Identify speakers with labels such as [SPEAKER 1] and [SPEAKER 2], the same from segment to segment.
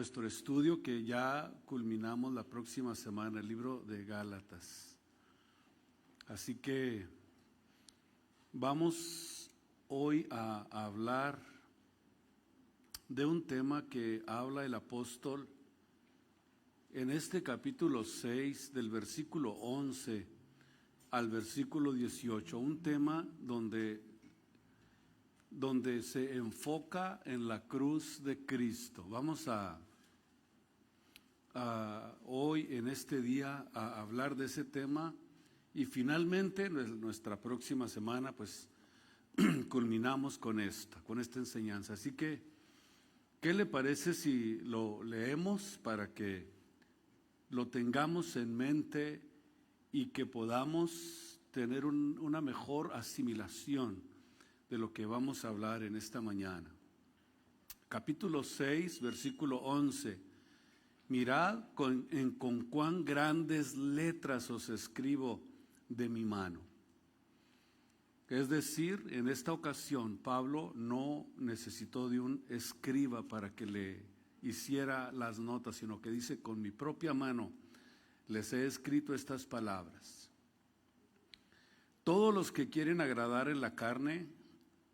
[SPEAKER 1] Nuestro estudio que ya culminamos la próxima semana, el libro de Gálatas. Así que vamos hoy a hablar de un tema que habla el apóstol en este capítulo 6, del versículo 11 al versículo 18, un tema donde se enfoca en la cruz de Cristo. Vamos hoy en este día a hablar de ese tema y finalmente nuestra próxima semana pues culminamos con esta enseñanza. Así que, ¿qué le parece si lo leemos para que lo tengamos en mente y que podamos tener una mejor asimilación de lo que vamos a hablar en esta mañana? Capítulo 6, versículo 11. Mirad con cuán grandes letras os escribo de mi mano. Es decir, en esta ocasión Pablo no necesitó de un escriba para que le hiciera las notas, sino que dice: con mi propia mano les he escrito estas palabras. Todos los que quieren agradar en la carne,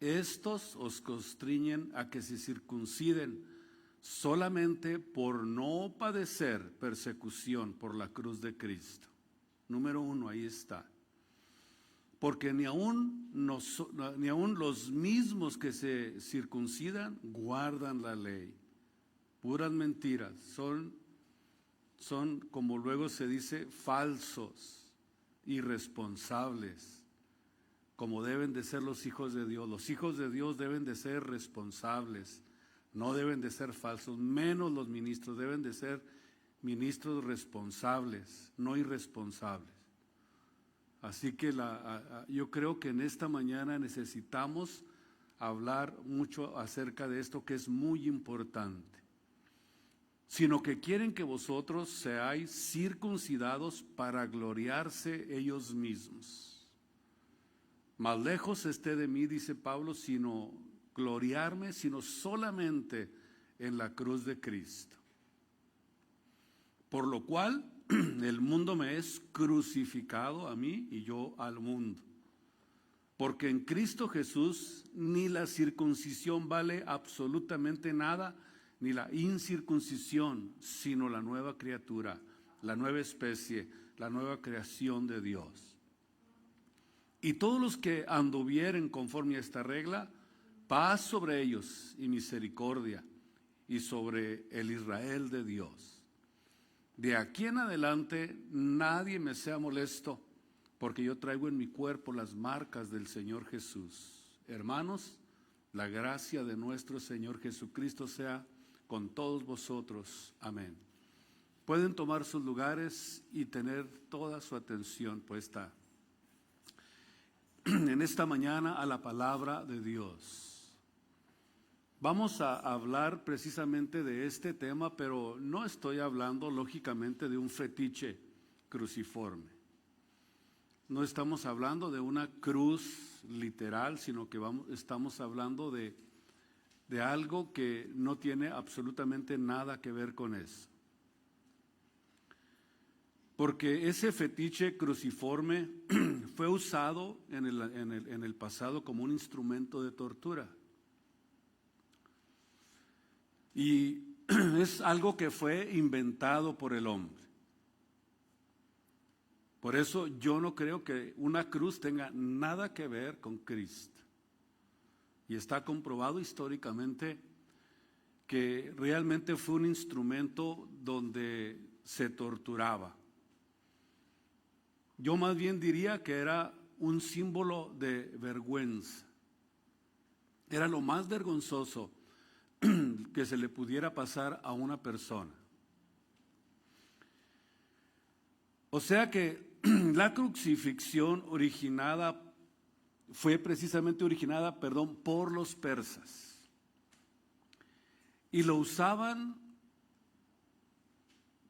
[SPEAKER 1] estos os constriñen a que se circunciden solamente por no padecer persecución por la cruz de Cristo. Número 1, ahí está. Porque ni aun los mismos que se circuncidan guardan la ley. Puras mentiras, son como luego se dice, falsos, irresponsables, como deben de ser los hijos de Dios. Los hijos de Dios deben de ser responsables, no deben de ser falsos, menos los ministros, deben de ser ministros responsables, no irresponsables. Así que yo creo que en esta mañana necesitamos hablar mucho acerca de esto que es muy importante. Sino que quieren que vosotros seáis circuncidados para gloriarse ellos mismos. Más lejos esté de mí, dice Pablo, sino gloriarme, sino solamente en la cruz de Cristo. Por lo cual el mundo me es crucificado a mí y yo al mundo. Porque en Cristo Jesús ni la circuncisión vale absolutamente nada, ni la incircuncisión, sino la nueva criatura, la nueva especie, la nueva creación de Dios. Y todos los que anduvieren conforme a esta regla, paz sobre ellos y misericordia, y sobre el Israel de Dios. De aquí en adelante nadie me sea molesto, porque yo traigo en mi cuerpo las marcas del Señor Jesús. Hermanos, la gracia de nuestro Señor Jesucristo sea con todos vosotros. Amén. Pueden tomar sus lugares y tener toda su atención puesta en esta mañana a la palabra de Dios. Vamos a hablar precisamente de este tema, pero no estoy hablando lógicamente de un fetiche cruciforme. No estamos hablando de una cruz literal, sino que estamos hablando de algo que no tiene absolutamente nada que ver con eso. Porque ese fetiche cruciforme fue usado en el pasado como un instrumento de tortura. Y es algo que fue inventado por el hombre. Por eso yo no creo que una cruz tenga nada que ver con Cristo. Y está comprobado históricamente que realmente fue un instrumento donde se torturaba. Yo más bien diría que era un símbolo de vergüenza. Era lo más vergonzoso que se le pudiera pasar a una persona. O sea que la crucifixión fue precisamente originada por los persas. Y lo usaban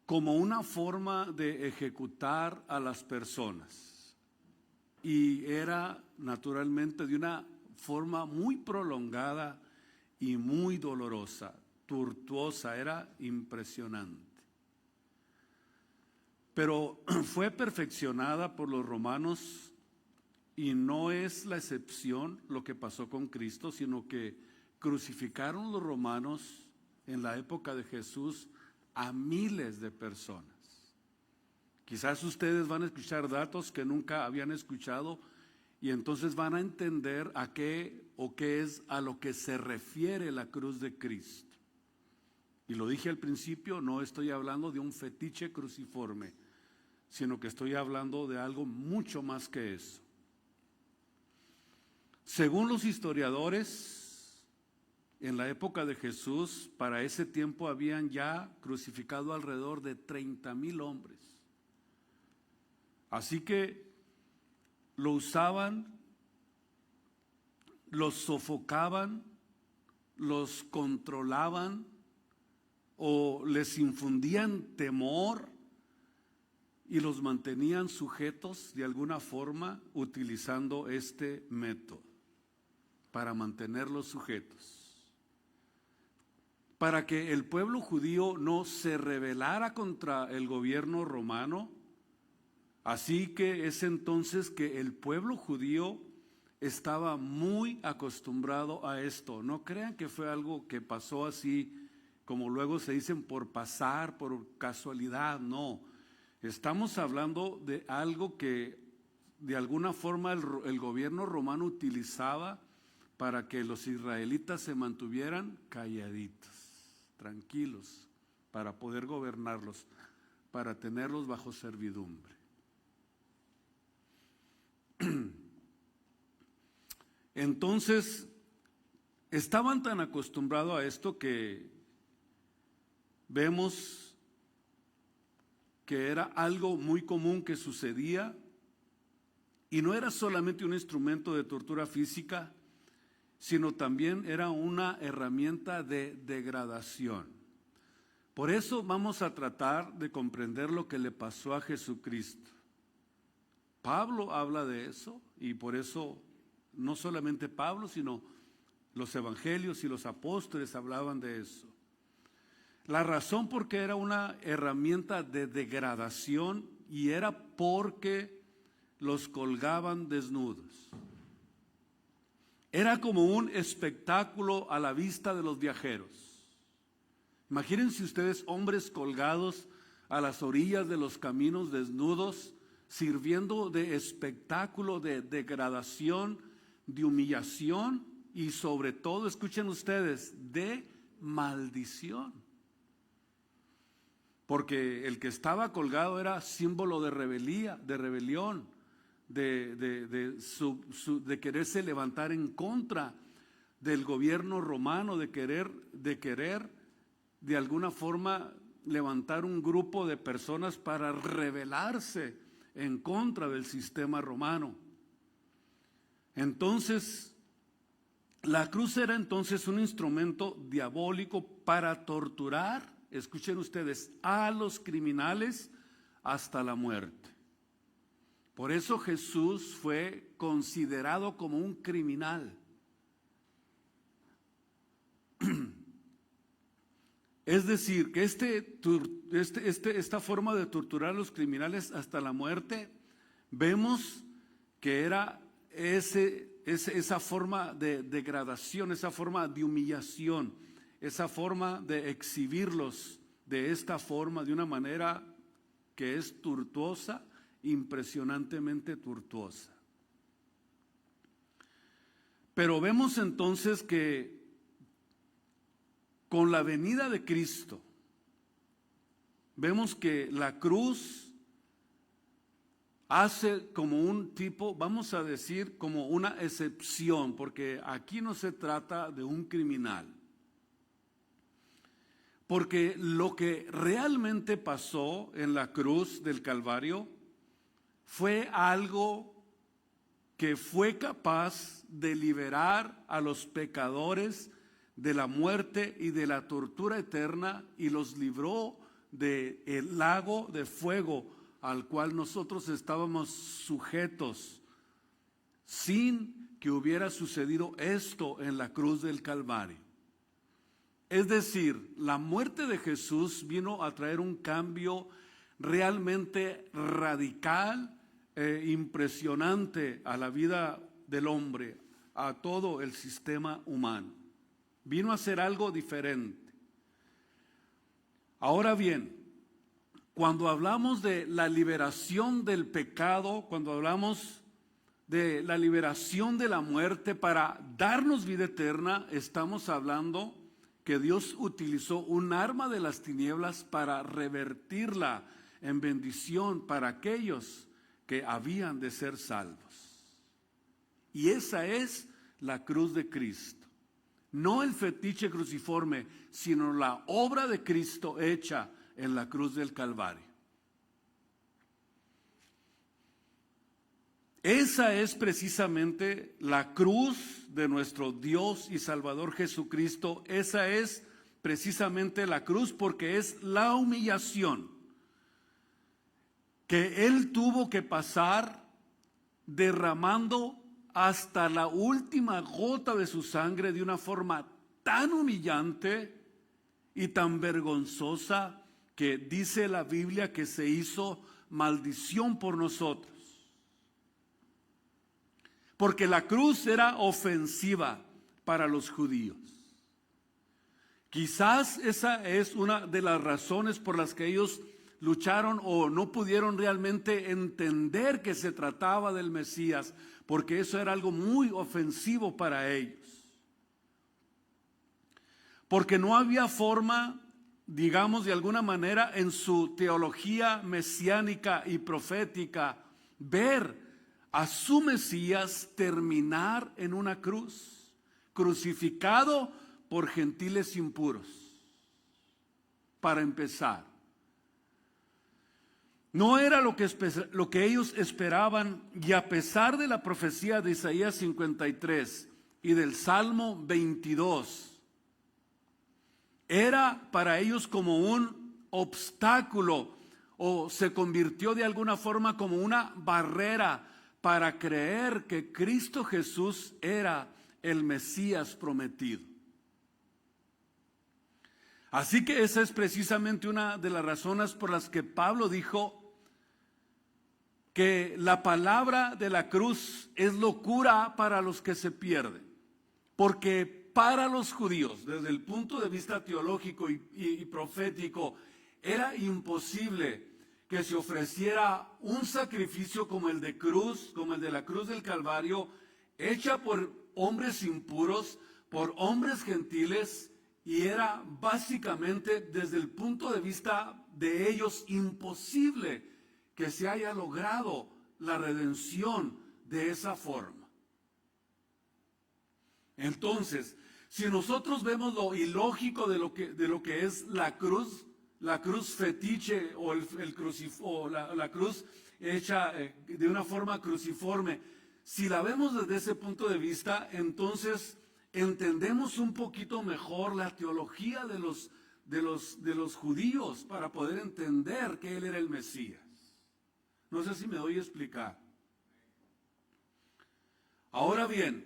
[SPEAKER 1] como una forma de ejecutar a las personas. Y era naturalmente de una forma muy prolongada y muy dolorosa. tortuosa, era impresionante. Pero fue perfeccionada por los romanos y no es la excepción lo que pasó con Cristo, sino que crucificaron los romanos en la época de Jesús a miles de personas. Quizás ustedes van a escuchar datos que nunca habían escuchado y entonces van a entender a qué o qué es a lo que se refiere la cruz de Cristo. Y lo dije al principio, no estoy hablando de un fetiche cruciforme, sino que estoy hablando de algo mucho más que eso. Según los historiadores, en la época de Jesús, para ese tiempo habían ya crucificado alrededor de 30,000 hombres. Así que lo usaban, los sofocaban, los controlaban o les infundían temor y los mantenían sujetos de alguna forma utilizando este método para mantenerlos sujetos. Para que el pueblo judío no se rebelara contra el gobierno romano. Así que es entonces que el pueblo judío estaba muy acostumbrado a esto. No crean que fue algo que pasó así, como luego se dicen, por pasar, por casualidad, no. Estamos hablando de algo que de alguna forma el gobierno romano utilizaba para que los israelitas se mantuvieran calladitos, tranquilos, para poder gobernarlos, para tenerlos bajo servidumbre. Entonces, estaban tan acostumbrados a esto que vemos que era algo muy común que sucedía y no era solamente un instrumento de tortura física, sino también era una herramienta de degradación. Por eso vamos a tratar de comprender lo que le pasó a Jesucristo. Pablo habla de eso y por eso no solamente Pablo, sino los evangelios y los apóstoles hablaban de eso. La razón por qué era una herramienta de degradación y era porque los colgaban desnudos. Era como un espectáculo a la vista de los viajeros. Imagínense ustedes hombres colgados a las orillas de los caminos desnudos, sirviendo de espectáculo, de degradación, de humillación y sobre todo, escuchen ustedes, de maldición. Porque el que estaba colgado era símbolo de rebeldía, de rebelión, de quererse levantar en contra del gobierno romano, de querer de alguna forma levantar un grupo de personas para rebelarse en contra del sistema romano. Entonces, la cruz era entonces un instrumento diabólico para torturar, escuchen ustedes, a los criminales hasta la muerte. Por eso Jesús fue considerado como un criminal. Es decir, que esta forma de torturar a los criminales hasta la muerte, vemos que era esa forma de degradación, esa forma de humillación, esa forma de exhibirlos de esta forma, de una manera que es tortuosa, impresionantemente tortuosa. Pero vemos entonces que con la venida de Cristo, vemos que la cruz hace como un tipo, vamos a decir, como una excepción, porque aquí no se trata de un criminal. Porque lo que realmente pasó en la cruz del Calvario fue algo que fue capaz de liberar a los pecadores de la muerte y de la tortura eterna y los libró del lago de fuego al cual nosotros estábamos sujetos sin que hubiera sucedido esto en la cruz del Calvario. Es decir, la muerte de Jesús vino a traer un cambio realmente radical e impresionante a la vida del hombre, a todo el sistema humano. Vino a hacer algo diferente. Ahora bien, cuando hablamos de la liberación del pecado, cuando hablamos de la liberación de la muerte para darnos vida eterna, estamos hablando que Dios utilizó un arma de las tinieblas para revertirla en bendición para aquellos que habían de ser salvos. Y esa es la cruz de Cristo. No el fetiche cruciforme, sino la obra de Cristo hecha en la cruz del Calvario. Esa es precisamente la cruz de nuestro Dios y Salvador Jesucristo. Esa es precisamente la cruz, porque es la humillación que Él tuvo que pasar, derramando hasta la última gota de su sangre de una forma tan humillante y tan vergonzosa que dice la Biblia que se hizo maldición por nosotros. Porque la cruz era ofensiva para los judíos. Quizás esa es una de las razones por las que ellos lucharon o no pudieron realmente entender que se trataba del Mesías, porque eso era algo muy ofensivo para ellos. Porque no había forma, digamos de alguna manera, en su teología mesiánica y profética, ver a su Mesías terminar en una cruz, crucificado por gentiles impuros. Para empezar, no era lo que ellos esperaban, y a pesar de la profecía de Isaías 53 y del Salmo 22, era para ellos como un obstáculo, o se convirtió de alguna forma como una barrera para creer que Cristo Jesús era el Mesías prometido. Así que esa es precisamente una de las razones por las que Pablo dijo que la palabra de la cruz es locura para los que se pierden. Porque para los judíos, desde el punto de vista teológico y profético, era imposible que se ofreciera un sacrificio como el de la cruz del Calvario, hecha por hombres impuros, por hombres gentiles, y era básicamente desde el punto de vista de ellos imposible que se haya logrado la redención de esa forma. Entonces, si nosotros vemos lo ilógico de lo que es la cruz fetiche o la cruz hecha de una forma cruciforme, si la vemos desde ese punto de vista, entonces entendemos un poquito mejor la teología de los judíos para poder entender que Él era el Mesías. No sé si me doy a explicar. Ahora bien,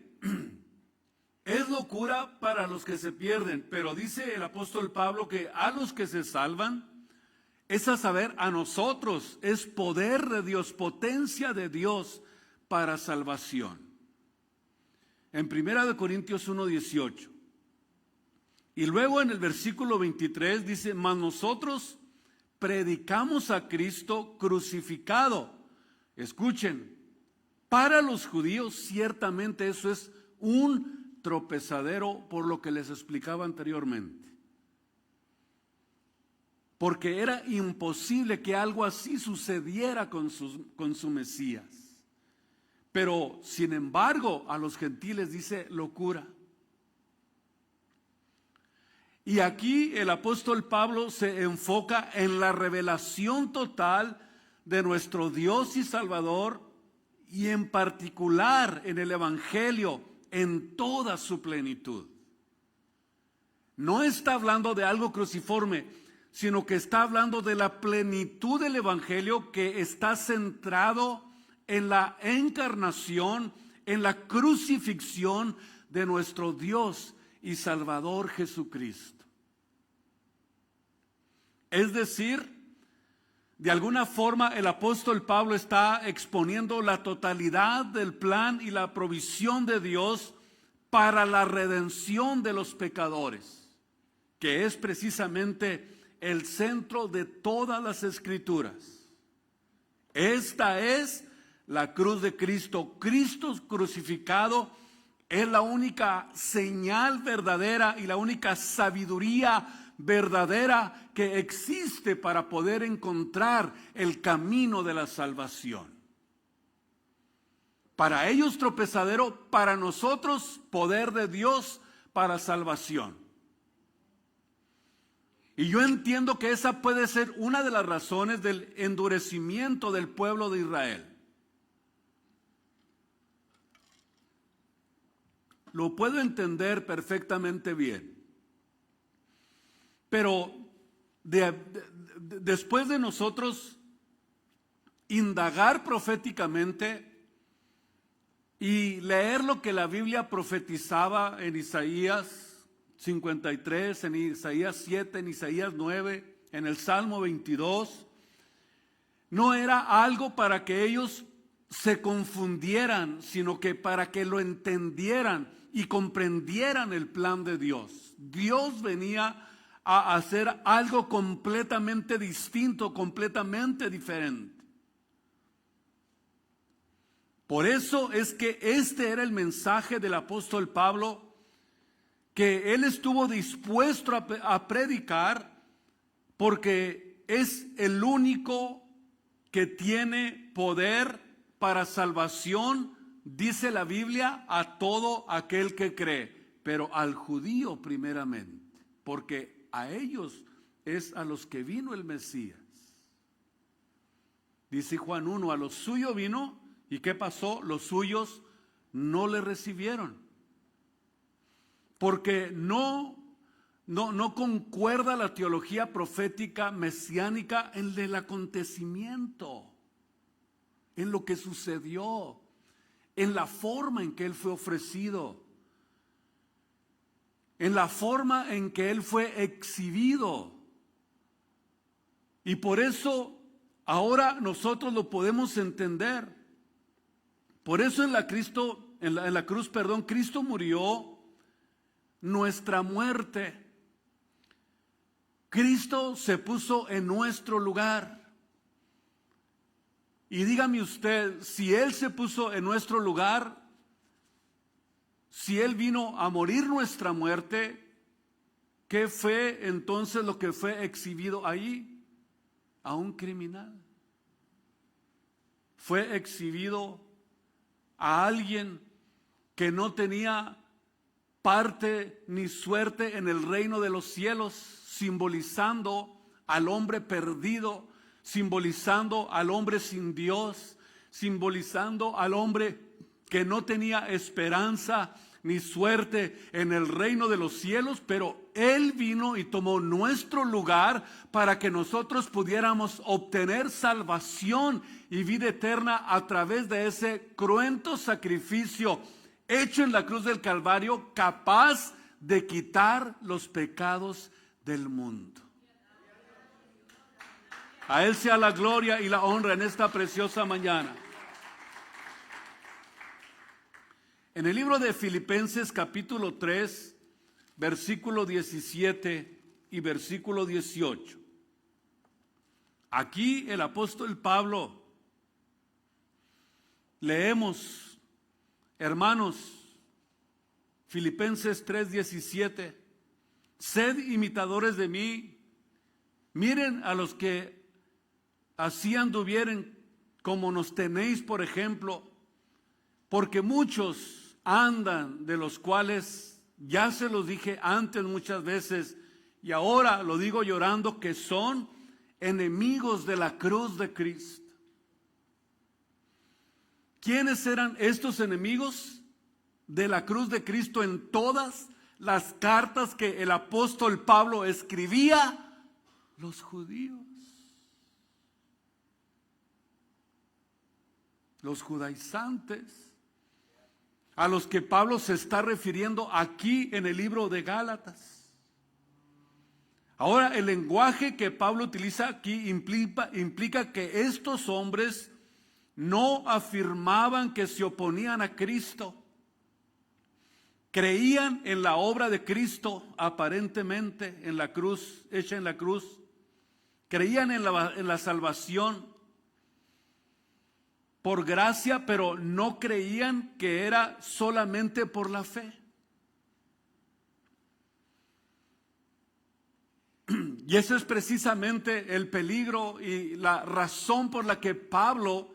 [SPEAKER 1] es locura para los que se pierden, pero dice el apóstol Pablo que a los que se salvan, es a saber, a nosotros, es poder de Dios, potencia de Dios para salvación. En 1 Corintios 1:18. Y luego en el versículo 23 dice, mas nosotros predicamos a Cristo crucificado. Escuchen, para los judíos ciertamente eso es un tropezadero, por lo que les explicaba anteriormente. Porque era imposible que algo así sucediera con su Mesías. Pero, sin embargo, a los gentiles dice locura. Y aquí el apóstol Pablo se enfoca en la revelación total de nuestro Dios y Salvador, y en particular en el Evangelio en toda su plenitud. No está hablando de algo cruciforme, sino que está hablando de la plenitud del Evangelio, que está centrado en la encarnación, en la crucifixión de nuestro Dios y Salvador Jesucristo. Es decir, de alguna forma el apóstol Pablo está exponiendo la totalidad del plan y la provisión de Dios para la redención de los pecadores, que es precisamente el centro de todas las escrituras. Esta es la cruz de Cristo. Cristo crucificado es la única señal verdadera y la única sabiduría verdadera que existe para poder encontrar el camino de la salvación. Para ellos tropezadero, para nosotros poder de Dios para salvación. Y yo entiendo que esa puede ser una de las razones del endurecimiento del pueblo de Israel. Lo puedo entender perfectamente bien. Pero después de nosotros indagar proféticamente y leer lo que la Biblia profetizaba en Isaías 53, en Isaías 7, en Isaías 9, en el Salmo 22, no era algo para que ellos se confundieran, sino que para que lo entendieran y comprendieran el plan de Dios. Dios venía a hacer algo completamente distinto, completamente diferente. Por eso es que este era el mensaje del apóstol Pablo, que él estuvo dispuesto a predicar, porque es el único que tiene poder para salvación, dice la Biblia, a todo aquel que cree, pero al judío primeramente, porque a ellos es a los que vino el Mesías. Dice Juan 1, a los suyos vino, ¿y qué pasó? Los suyos no le recibieron. Porque no concuerda la teología profética mesiánica en el acontecimiento, en lo que sucedió, en la forma en que Él fue ofrecido, en la forma en que Él fue exhibido. Y por eso ahora nosotros lo podemos entender. Por eso en la cruz, Cristo murió nuestra muerte. Cristo se puso en nuestro lugar. Y dígame usted, si Él se puso en nuestro lugar, si Él vino a morir nuestra muerte, ¿qué fue entonces lo que fue exhibido ahí? A un criminal. Fue exhibido a alguien que no tenía parte ni suerte en el reino de los cielos, simbolizando al hombre perdido, simbolizando al hombre sin Dios, simbolizando al hombre que no tenía esperanza ni suerte en el reino de los cielos, pero Él vino y tomó nuestro lugar para que nosotros pudiéramos obtener salvación y vida eterna a través de ese cruento sacrificio hecho en la cruz del Calvario, capaz de quitar los pecados del mundo. A Él sea la gloria y la honra en esta preciosa mañana. En el libro de Filipenses capítulo 3, versículo 17 y versículo 18. Aquí el apóstol Pablo, leemos, hermanos, Filipenses 3:17, sed imitadores de mí, miren a los que así anduvieren como nos tenéis por ejemplo, porque muchos andan, de los cuales ya se los dije antes muchas veces, y ahora lo digo llorando, que son enemigos de la cruz de Cristo. ¿Quiénes eran estos enemigos de la cruz de Cristo en todas las cartas que el apóstol Pablo escribía? Los judíos, los judaizantes, a los que Pablo se está refiriendo aquí en el libro de Gálatas. Ahora, el lenguaje que Pablo utiliza aquí implica que estos hombres no afirmaban que se oponían a Cristo. Creían en la obra de Cristo, aparentemente, en la cruz, hecha en la cruz. Creían en la salvación por gracia, pero no creían que era solamente por la fe. Y ese es precisamente el peligro y la razón por la que Pablo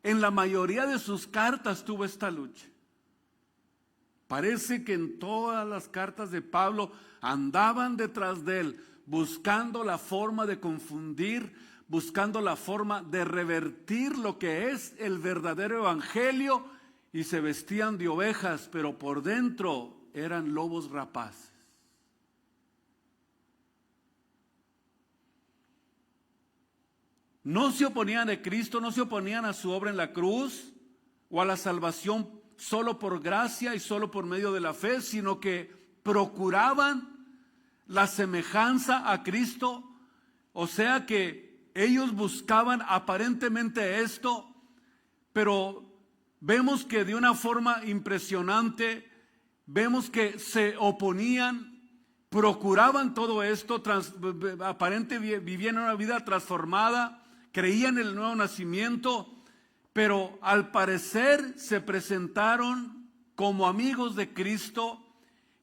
[SPEAKER 1] en la mayoría de sus cartas tuvo esta lucha. Parece que en todas las cartas de Pablo andaban detrás de él, buscando la forma de confundir, buscando la forma de revertir lo que es el verdadero evangelio, y se vestían de ovejas, pero por dentro eran lobos rapaces. No se oponían a Cristo, no se oponían a su obra en la cruz o a la salvación solo por gracia y solo por medio de la fe, sino que procuraban la semejanza a Cristo. O sea que ellos buscaban aparentemente esto, pero vemos que de una forma impresionante, vemos que se oponían, procuraban todo esto, aparentemente vivían una vida transformada, creían en el nuevo nacimiento, pero al parecer se presentaron como amigos de Cristo,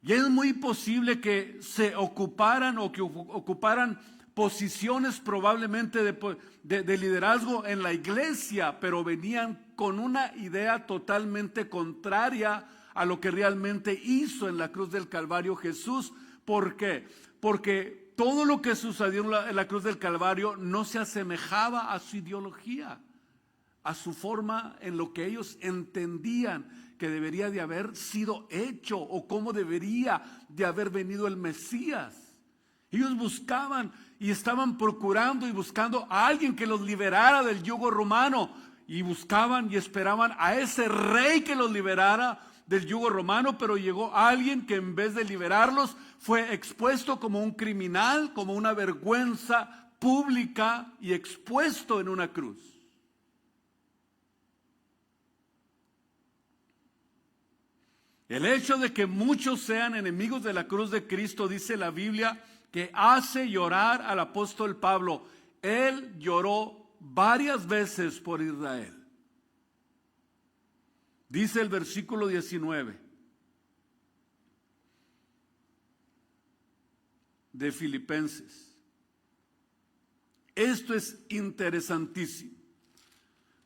[SPEAKER 1] y es muy posible que se ocuparan o que ocuparan posiciones probablemente de liderazgo en la iglesia, pero venían con una idea totalmente contraria a lo que realmente hizo en la cruz del Calvario Jesús. ¿Por qué? Porque todo lo que sucedió en la cruz del Calvario no se asemejaba a su ideología, a su forma en lo que ellos entendían que debería de haber sido hecho o cómo debería de haber venido el Mesías. Ellos buscaban y estaban procurando y buscando a alguien que los liberara del yugo romano, y buscaban y esperaban a ese rey que los liberara del yugo romano, pero llegó alguien que en vez de liberarlos fue expuesto como un criminal, como una vergüenza pública, y expuesto en una cruz. El hecho de que muchos sean enemigos de la cruz de Cristo, dice la Biblia, que hace llorar al apóstol Pablo. Él lloró varias veces por Israel. Dice el versículo 19 de Filipenses. Esto es interesantísimo.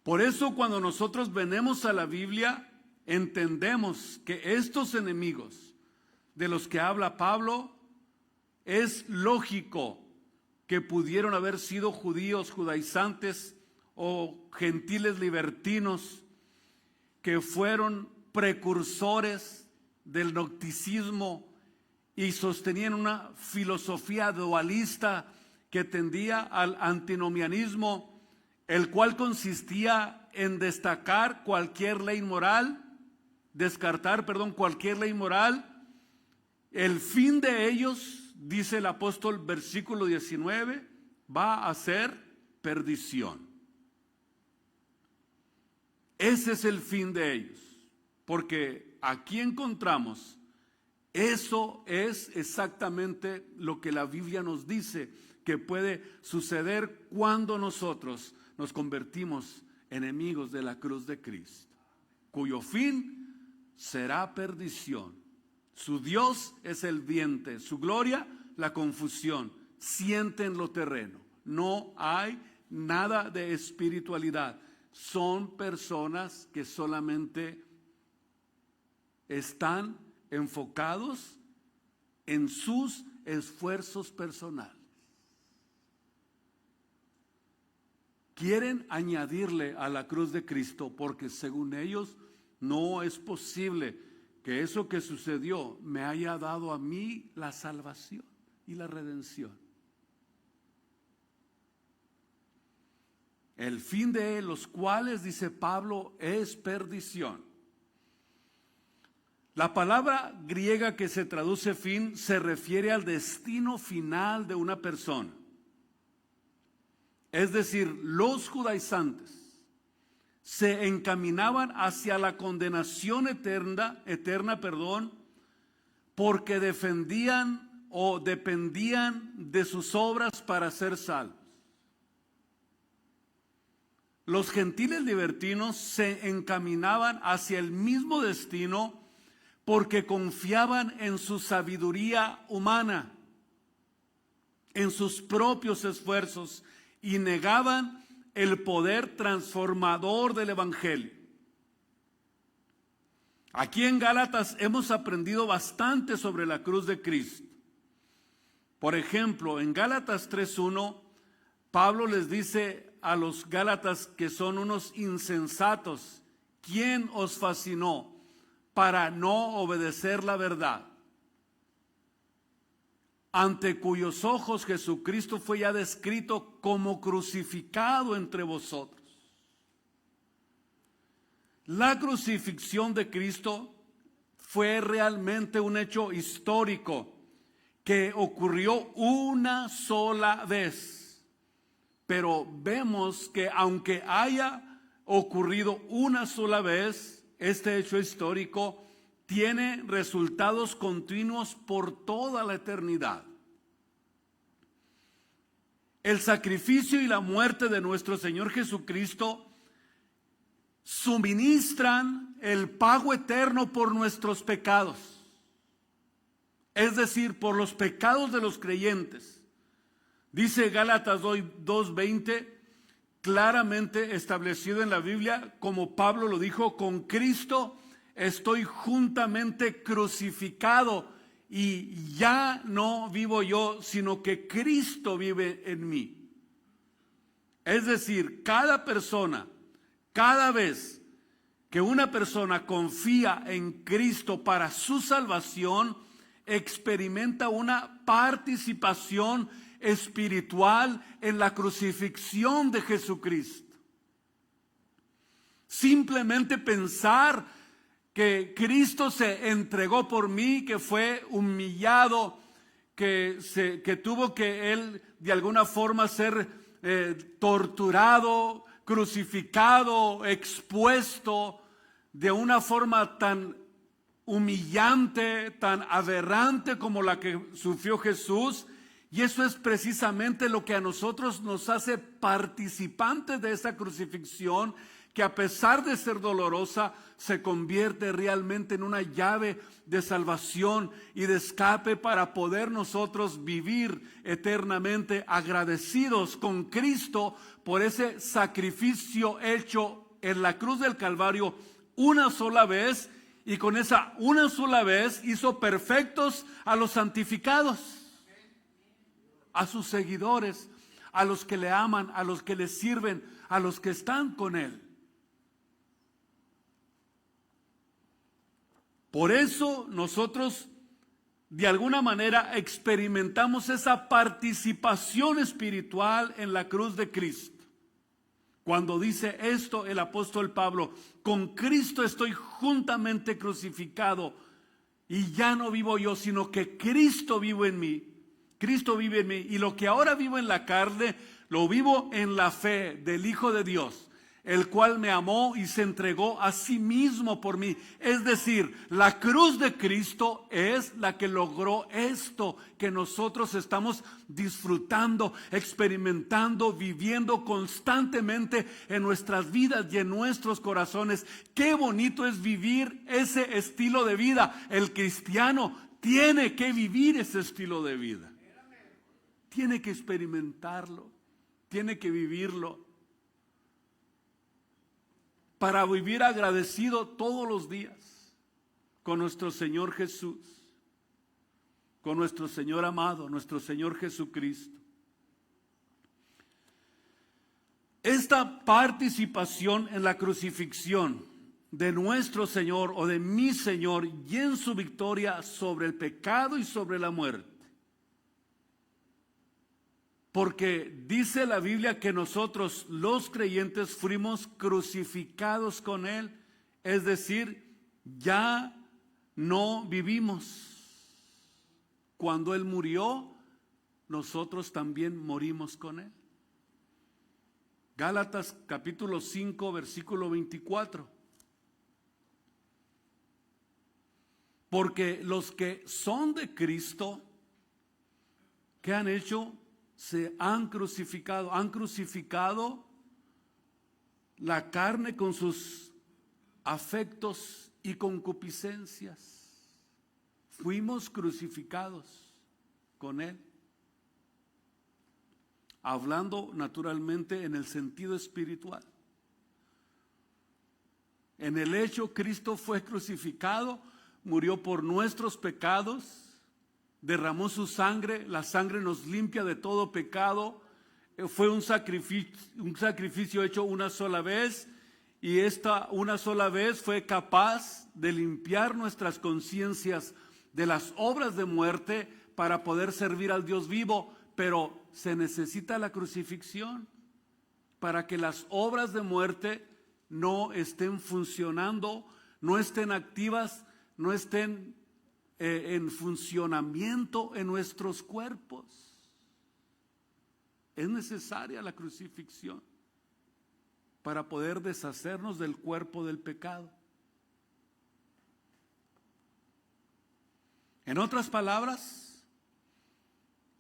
[SPEAKER 1] Por eso cuando nosotros venimos a la Biblia, entendemos que estos enemigos de los que habla Pablo, es lógico que pudieron haber sido judíos, judaizantes o gentiles libertinos que fueron precursores del gnosticismo y sostenían una filosofía dualista que tendía al antinomianismo, el cual consistía en descartar cualquier ley moral. El fin de ellos, dice el apóstol, versículo 19, va a ser perdición. Ese es el fin de ellos, porque aquí encontramos, eso es exactamente lo que la Biblia nos dice que puede suceder cuando nosotros nos convertimos enemigos de la cruz de Cristo, cuyo fin será perdición. Su Dios es el vientre, su gloria la confusión. Siente en lo terreno. No hay nada de espiritualidad. Son personas que solamente están enfocados en sus esfuerzos personales. Quieren añadirle a la cruz de Cristo porque según ellos no es posible que eso que sucedió me haya dado a mí la salvación y la redención. El fin de los cuales, dice Pablo, es perdición. La palabra griega que se traduce fin se refiere al destino final de una persona. Es decir, los judaizantes se encaminaban hacia la condenación eterna, porque defendían o dependían de sus obras para ser salvos. Los gentiles libertinos se encaminaban hacia el mismo destino porque confiaban en su sabiduría humana, en sus propios esfuerzos, y negaban el poder transformador del Evangelio. Aquí en Gálatas hemos aprendido bastante sobre la cruz de Cristo. Por ejemplo, en Gálatas 3:1, Pablo les dice a los Gálatas que son unos insensatos: ¿quién os fascinó para no obedecer la verdad? Ante cuyos ojos Jesucristo fue ya descrito como crucificado entre vosotros. La crucifixión de Cristo fue realmente un hecho histórico que ocurrió una sola vez. Pero vemos que aunque haya ocurrido una sola vez, este hecho histórico tiene resultados continuos por toda la eternidad. El sacrificio y la muerte de nuestro Señor Jesucristo suministran el pago eterno por nuestros pecados, es decir, por los pecados de los creyentes. Dice Gálatas 2:20, claramente establecido en la Biblia, como Pablo lo dijo: con Cristo estoy juntamente crucificado, y ya no vivo yo, sino que Cristo vive en mí. Es decir, cada vez que una persona confía en Cristo para su salvación, experimenta una participación espiritual en la crucifixión de Jesucristo. Simplemente pensar que Cristo se entregó por mí, que fue humillado, que tuvo que él de alguna forma ser torturado, crucificado, expuesto de una forma tan humillante, tan aberrante como la que sufrió Jesús. Y eso es precisamente lo que a nosotros nos hace participantes de esa crucifixión, que a pesar de ser dolorosa, se convierte realmente en una llave de salvación y de escape para poder nosotros vivir eternamente agradecidos con Cristo por ese sacrificio hecho en la cruz del Calvario una sola vez, y con esa una sola vez hizo perfectos a los santificados, a sus seguidores, a los que le aman, a los que le sirven, a los que están con Él. Por eso nosotros de alguna manera experimentamos esa participación espiritual en la cruz de Cristo. Cuando dice esto el apóstol Pablo: con Cristo estoy juntamente crucificado, y ya no vivo yo, sino que Cristo vive en mí. Cristo vive en mí, y lo que ahora vivo en la carne, lo vivo en la fe del Hijo de Dios, el cual me amó y se entregó a sí mismo por mí. Es decir, la cruz de Cristo es la que logró esto que nosotros estamos disfrutando, experimentando, viviendo constantemente en nuestras vidas y en nuestros corazones. Qué bonito es vivir ese estilo de vida. El cristiano tiene que vivir ese estilo de vida. Tiene que experimentarlo, tiene que vivirlo, para vivir agradecido todos los días con nuestro Señor Jesús, con nuestro Señor amado, nuestro Señor Jesucristo. Esta participación en la crucifixión de nuestro Señor o de mi Señor y en su victoria sobre el pecado y sobre la muerte. Porque dice la Biblia que nosotros los creyentes fuimos crucificados con Él, es decir, ya no vivimos. Cuando Él murió, nosotros también morimos con Él. Gálatas capítulo 5, versículo 24. Porque los que son de Cristo, ¿qué han hecho? Se han crucificado la carne con sus afectos y concupiscencias. Fuimos crucificados con Él. Hablando naturalmente en el sentido espiritual. En el hecho, Cristo fue crucificado, murió por nuestros pecados, derramó su sangre, la sangre nos limpia de todo pecado. Fue un sacrificio hecho una sola vez, y esta una sola vez fue capaz de limpiar nuestras conciencias de las obras de muerte para poder servir al Dios vivo. Pero se necesita la crucifixión para que las obras de muerte no estén funcionando, no estén activas, no estén en funcionamiento en nuestros cuerpos. Es necesaria la crucifixión para poder deshacernos del cuerpo del pecado. En otras palabras,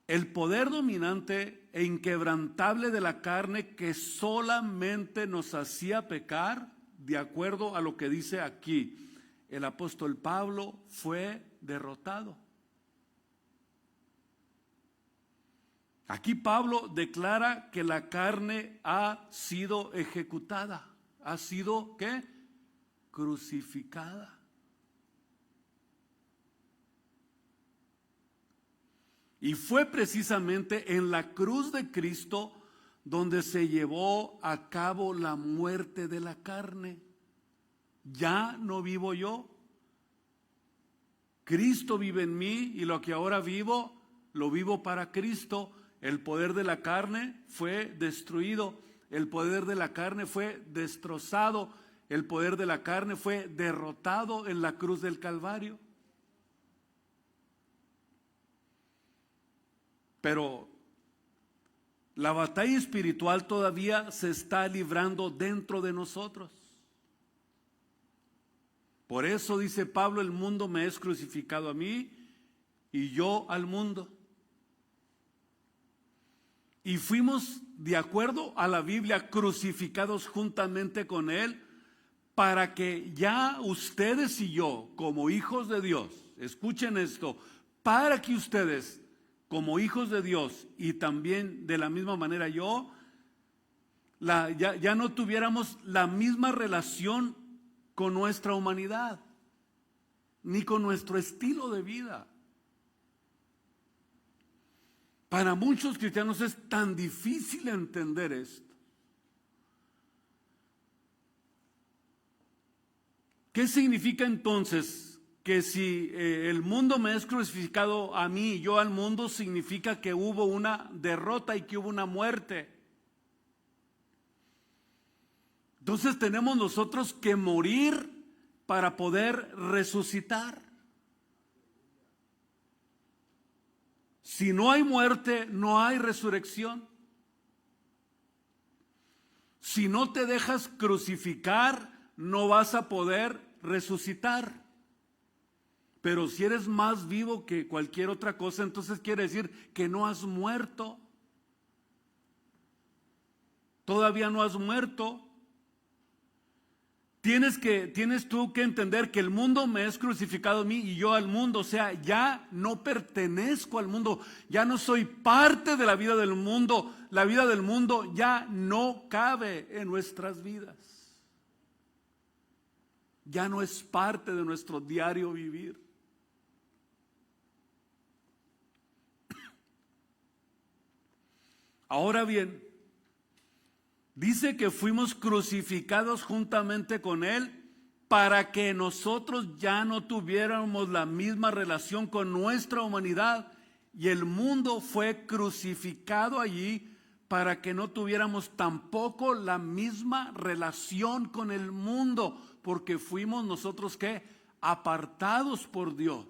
[SPEAKER 1] el poder dominante e inquebrantable de la carne que solamente nos hacía pecar, de acuerdo a lo que dice aquí el apóstol Pablo, fue derrotado. Aquí Pablo declara que la carne ha sido ejecutada, ha sido ¿qué? Crucificada. Y fue precisamente en la cruz de Cristo donde se llevó a cabo la muerte de la carne. Ya no vivo yo. Cristo vive en mí, y lo que ahora vivo, lo vivo para Cristo. El poder de la carne fue destruido. El poder de la carne fue destrozado. El poder de la carne fue derrotado en la cruz del Calvario. Pero la batalla espiritual todavía se está librando dentro de nosotros. Por eso dice Pablo, el mundo me es crucificado a mí y yo al mundo. Y fuimos, de acuerdo a la Biblia, crucificados juntamente con Él, para que ya ustedes y yo, como hijos de Dios, escuchen esto, para que ustedes, como hijos de Dios, y también de la misma manera yo, ya no tuviéramos la misma relación con nuestra humanidad, ni con nuestro estilo de vida. Para muchos cristianos es tan difícil entender esto. ¿Qué significa entonces que si el mundo me es crucificado a mí y yo al mundo, significa que hubo una derrota y que hubo una muerte? Entonces tenemos nosotros que morir para poder resucitar. Si no hay muerte, no hay resurrección. Si no te dejas crucificar, no vas a poder resucitar. Pero si eres más vivo que cualquier otra cosa, entonces quiere decir que no has muerto. Todavía no has muerto. Tienes tú que entender que el mundo me es crucificado a mí y yo al mundo. O sea, ya no pertenezco al mundo, ya no soy parte de la vida del mundo. La vida del mundo ya no cabe en nuestras vidas. Ya no es parte de nuestro diario vivir. Ahora bien, dice que fuimos crucificados juntamente con Él para que nosotros ya no tuviéramos la misma relación con nuestra humanidad, y el mundo fue crucificado allí para que no tuviéramos tampoco la misma relación con el mundo, porque fuimos nosotros ¿qué? apartados por Dios.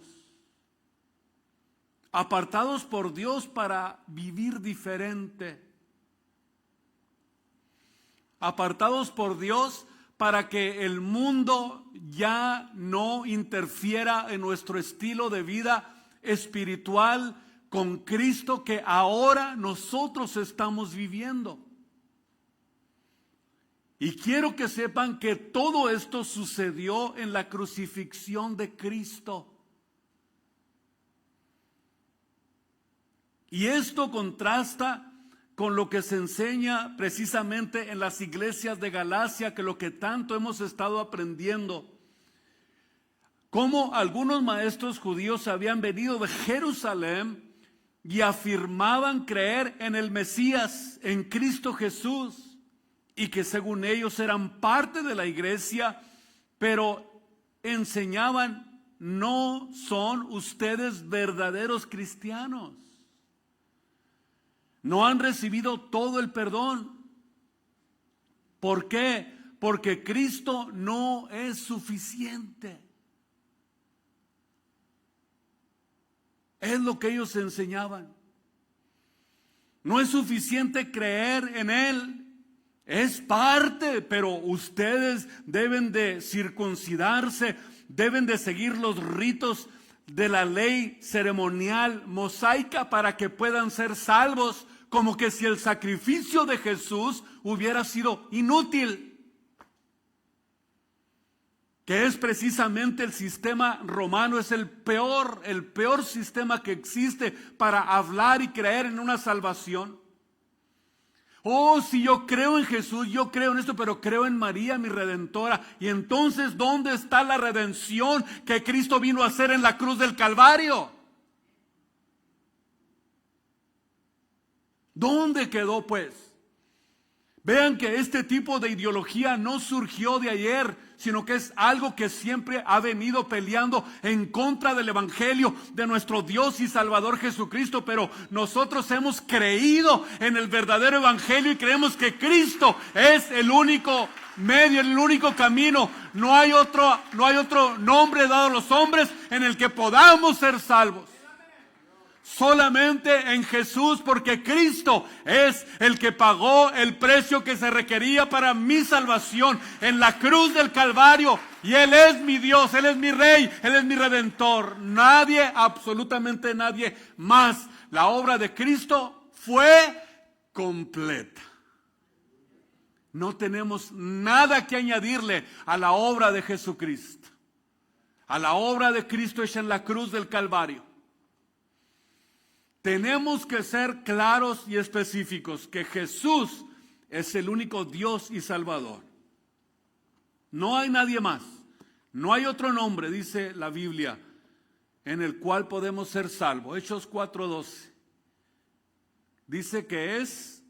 [SPEAKER 1] Apartados por Dios para vivir diferente. Apartados por Dios para que el mundo ya no interfiera en nuestro estilo de vida espiritual con Cristo que ahora nosotros estamos viviendo. Y quiero que sepan que todo esto sucedió en la crucifixión de Cristo. Y esto contrasta con lo que se enseña precisamente en las iglesias de Galacia, que lo que tanto hemos estado aprendiendo. Cómo algunos maestros judíos habían venido de Jerusalén y afirmaban creer en el Mesías, en Cristo Jesús, y que según ellos eran parte de la iglesia, pero enseñaban: no son ustedes verdaderos cristianos. No han recibido todo el perdón. ¿Por qué? Porque Cristo no es suficiente. Es lo que ellos enseñaban. No es suficiente creer en Él. Es parte, pero ustedes deben de circuncidarse, deben de seguir los ritos de la ley ceremonial mosaica para que puedan ser salvos, como que si el sacrificio de Jesús hubiera sido inútil. Que es precisamente el sistema romano, es el peor sistema que existe para hablar y creer en una salvación. Oh, si yo creo en Jesús, yo creo en esto, pero creo en María, mi Redentora. Y entonces, ¿dónde está la redención que Cristo vino a hacer en la cruz del Calvario? ¿Dónde quedó, pues? Vean que este tipo de ideología no surgió de ayer, sino que es algo que siempre ha venido peleando en contra del evangelio de nuestro Dios y Salvador Jesucristo. Pero nosotros hemos creído en el verdadero evangelio y creemos que Cristo es el único medio, el único camino. No hay otro nombre dado a los hombres en el que podamos ser salvos. Solamente en Jesús, porque Cristo es el que pagó el precio que se requería para mi salvación en la cruz del Calvario. Y Él es mi Dios, Él es mi Rey, Él es mi Redentor. Nadie, absolutamente nadie más. La obra de Cristo fue completa. No tenemos nada que añadirle a la obra de Jesucristo. A la obra de Cristo hecha en la cruz del Calvario. Tenemos que ser claros y específicos que Jesús es el único Dios y Salvador. No hay nadie más. No hay otro nombre, dice la Biblia, en el cual podemos ser salvos. Hechos 4:12. Dice que es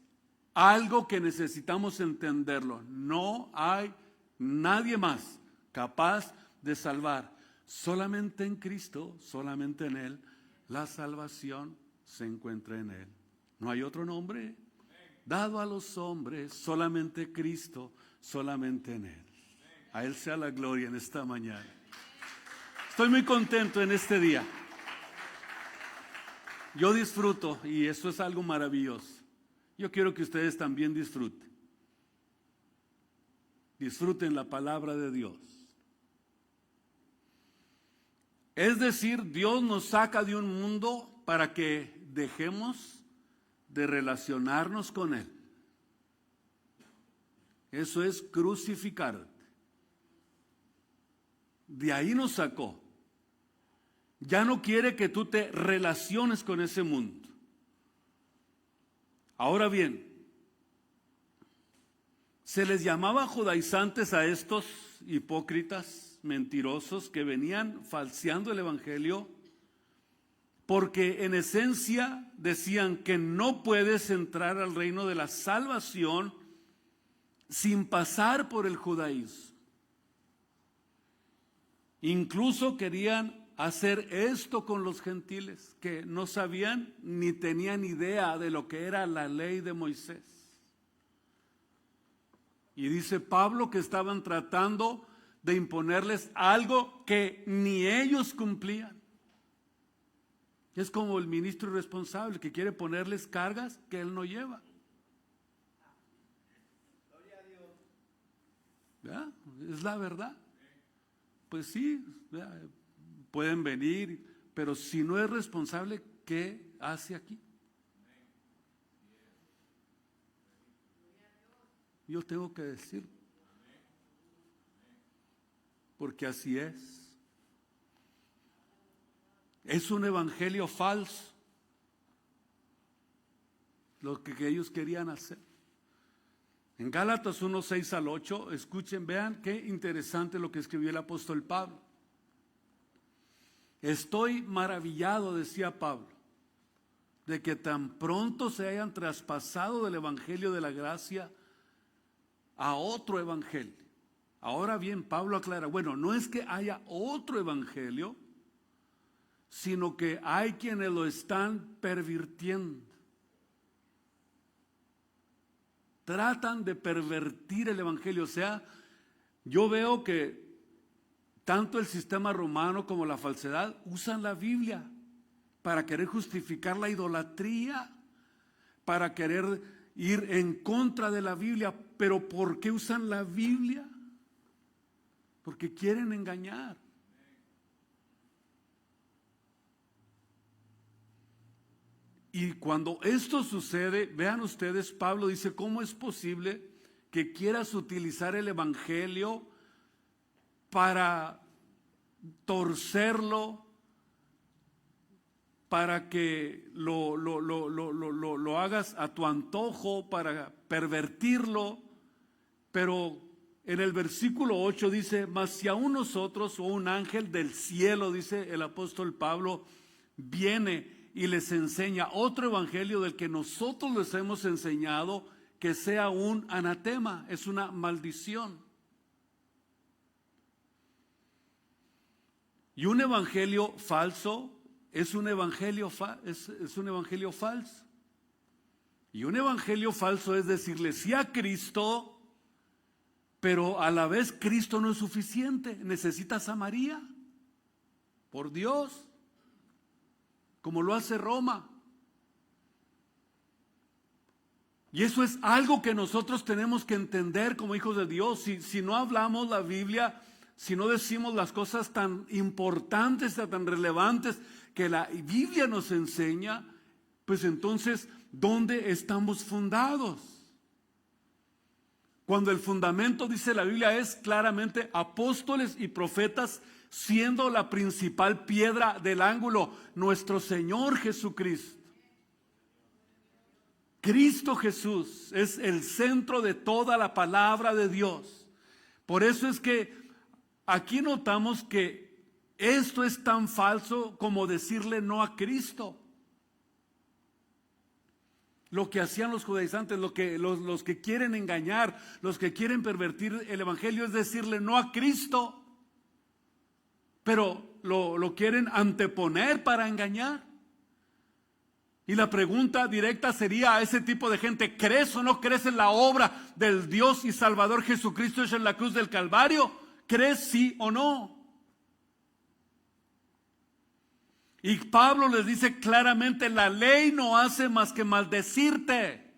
[SPEAKER 1] algo que necesitamos entenderlo. No hay nadie más capaz de salvar. Solamente en Cristo, solamente en Él, la salvación se encuentra en Él. No hay otro nombre dado a los hombres, solamente Cristo, solamente en Él. A Él sea la gloria en esta mañana. Estoy muy contento en este día. Yo disfruto y esto es algo maravilloso. Yo quiero que ustedes también disfruten. Disfruten la palabra de Dios. Es decir, Dios nos saca de un mundo para que dejemos de relacionarnos con Él. Eso es crucificarte. De ahí nos sacó. Ya no quiere que tú te relaciones con ese mundo. Ahora bien, se les llamaba judaizantes a estos hipócritas mentirosos que venían falseando el evangelio, porque en esencia decían que no puedes entrar al reino de la salvación sin pasar por el judaísmo. Incluso querían hacer esto con los gentiles, que no sabían ni tenían idea de lo que era la ley de Moisés. Y dice Pablo que estaban tratando de imponerles algo que ni ellos cumplían. Es como el ministro irresponsable que quiere ponerles cargas que él no lleva. ¿Verdad? Es la verdad. Pues sí, ¿verdad? Pueden venir, pero si no es responsable, ¿qué hace aquí? Yo tengo que decir, porque así es. Es un evangelio falso lo que ellos querían hacer. En Gálatas 1, 6 al 8, escuchen, vean qué interesante lo que escribió el apóstol Pablo. Estoy maravillado, decía Pablo, de que tan pronto se hayan traspasado del evangelio de la gracia a otro evangelio. Ahora bien, Pablo aclara, bueno, no es que haya otro evangelio, sino que hay quienes lo están pervirtiendo. Tratan de pervertir el evangelio. O sea, yo veo que tanto el sistema romano como la falsedad usan la Biblia para querer justificar la idolatría, para querer ir en contra de la Biblia. Pero ¿por qué usan la Biblia? Porque quieren engañar. Y cuando esto sucede, vean ustedes, Pablo dice, ¿cómo es posible que quieras utilizar el evangelio para torcerlo, para que lo hagas a tu antojo, para pervertirlo? Pero en el versículo 8 dice, mas si aún nosotros o un ángel del cielo, dice el apóstol Pablo, viene y les enseña otro evangelio del que nosotros les hemos enseñado, que sea un anatema, es una maldición. Y un evangelio falso es un evangelio falso. Y un evangelio falso es decirle sí a Cristo, pero a la vez Cristo no es suficiente. Necesitas a María, por Dios, como lo hace Roma. Y eso es algo que nosotros tenemos que entender como hijos de Dios. Si no hablamos la Biblia, si no decimos las cosas tan importantes, tan relevantes que la Biblia nos enseña, pues entonces, ¿dónde estamos fundados? Cuando el fundamento, dice la Biblia, es claramente apóstoles y profetas, siendo la principal piedra del ángulo nuestro Señor Jesucristo. Cristo Jesús es el centro de toda la palabra de Dios. Por eso es que aquí notamos que esto es tan falso como decirle no a Cristo. Lo que hacían los judaizantes, los que quieren engañar, los que quieren pervertir el evangelio, es decirle no a Cristo. Pero lo quieren anteponer para engañar. Y la pregunta directa sería a ese tipo de gente: ¿crees o no crees en la obra del Dios y Salvador Jesucristo hecho en la cruz del Calvario? ¿Crees sí o no? Y Pablo les dice claramente: la ley no hace más que maldecirte.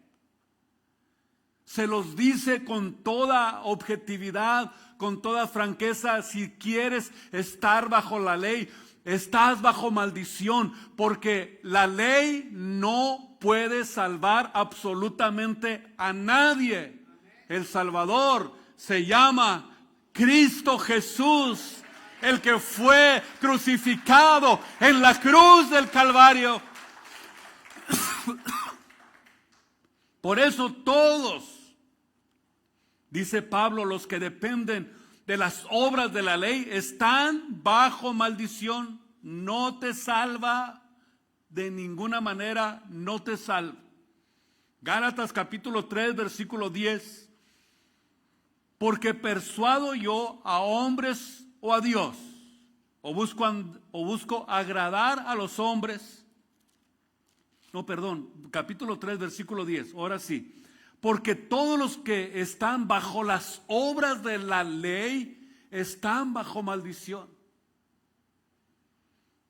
[SPEAKER 1] Se los dice con toda objetividad, con toda franqueza. Si quieres estar bajo la ley, estás bajo maldición, porque la ley no puede salvar absolutamente a nadie. El Salvador se llama Cristo Jesús, el que fue crucificado en la cruz del Calvario. Por eso todos, dice Pablo, los que dependen de las obras de la ley están bajo maldición. No te salva de ninguna manera, no te salva. Gálatas capítulo 3, versículo 10. Porque persuado yo a hombres o a Dios, o busco agradar a los hombres. No, perdón, capítulo 3, versículo 10, ahora sí. Porque todos los que están bajo las obras de la ley están bajo maldición.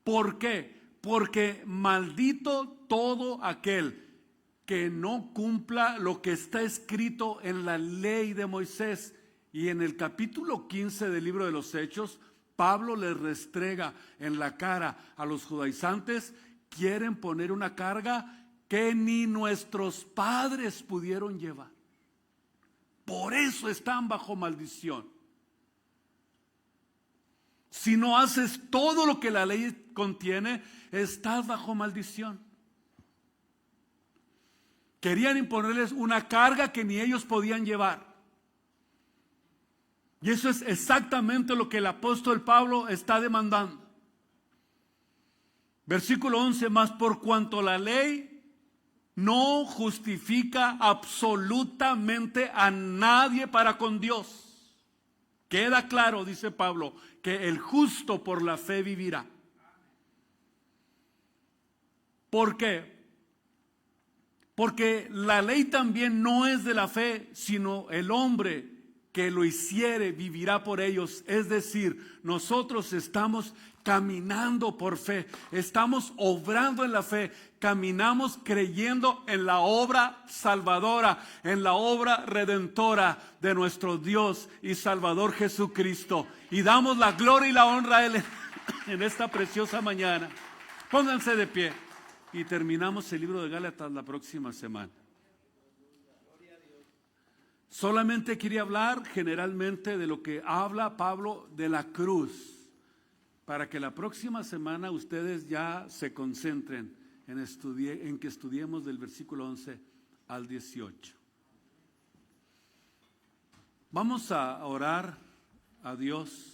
[SPEAKER 1] ¿Por qué? Porque maldito todo aquel que no cumpla lo que está escrito en la ley de Moisés. Y en el capítulo 15 del libro de los Hechos, Pablo les restrega en la cara a los judaizantes: quieren poner una carga que ni nuestros padres pudieron llevar. Por eso están bajo maldición. Si no haces todo lo que la ley contiene, estás bajo maldición. Querían imponerles una carga que ni ellos podían llevar. Y eso es exactamente lo que el apóstol Pablo está demandando. Versículo 11: mas por cuanto la ley no justifica absolutamente a nadie para con Dios. Queda claro, dice Pablo, que el justo por la fe vivirá. ¿Por qué? Porque la ley también no es de la fe, sino el hombre que lo hiciere vivirá por ellos. Es decir, nosotros estamos caminando por fe, estamos obrando en la fe, caminamos creyendo en la obra salvadora, en la obra redentora de nuestro Dios y Salvador Jesucristo. Y damos la gloria y la honra a Él en esta preciosa mañana. Pónganse de pie y terminamos el libro de Gálatas la próxima semana. Solamente quería hablar generalmente de lo que habla Pablo de la cruz, para que la próxima semana ustedes ya se concentren en que estudiemos del versículo 11 al 18. Vamos a orar a Dios